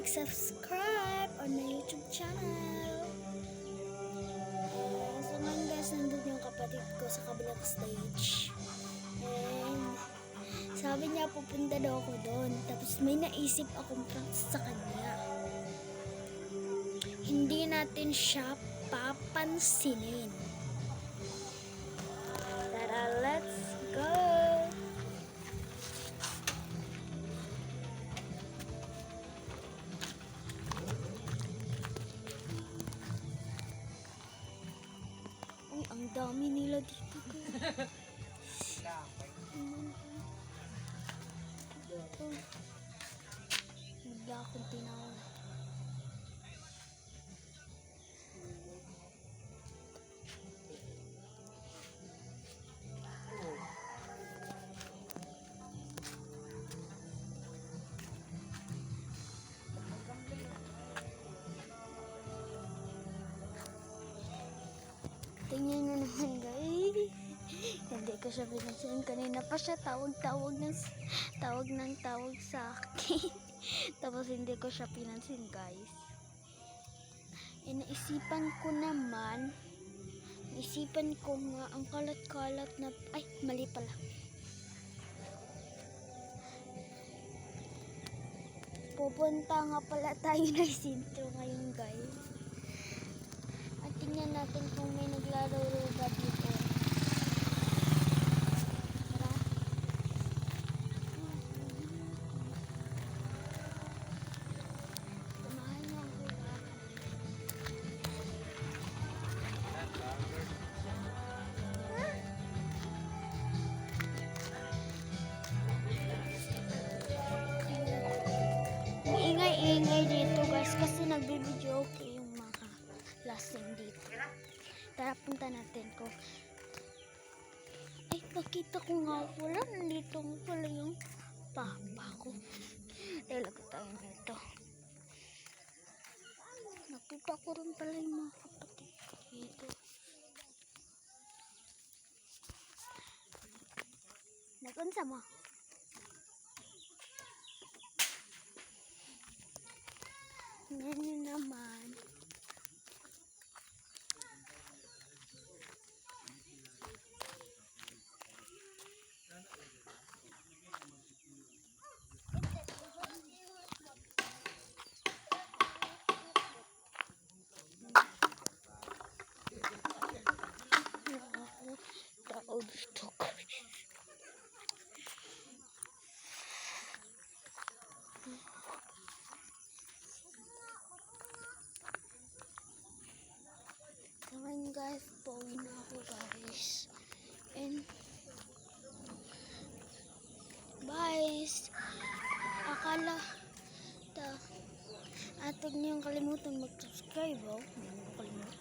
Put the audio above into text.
mag-subscribe on my YouTube channel. So ngayon guys, nandun yung kapatid ko sa kabilang stage. And sabi niya pupunta daw ako doon. Tapos may naisip akong prank sa kanya. Hindi natin siya papansinin. Tara, let's go! Uy, ang dami nila dito. Bigla akong tinawag. Tingnan nyo naman guys. Hindi ko siya pinansin. Kanina pa siya tawag sa akin. Tapos hindi ko siya pinansin guys. E naisipan ko nga ang kalat-kalat na, ay mali pala. Pupunta nga pala tayo ng sintro ngayon guys. At tingnan natin kung may naglalaro ba dito. Tara. Samahan niyo ako ba? Ingay-ingay dito guys kasi nagbibideo ko yung mga lasing dito. Tara, punta natin ko. Ay, nakita ko nga pala. Nandito nga pala yung papa ko. Lalagay tayo nito. Nakita ko rin pala yung mga kapatid ko dito. Nagunsa mo? Ganyan naman. Tao dito guys. Ngayon guys, pauwi na ako guys. And guys, huwag niyong kalimutan mag-subscribe. Huwag niyong kalimutan.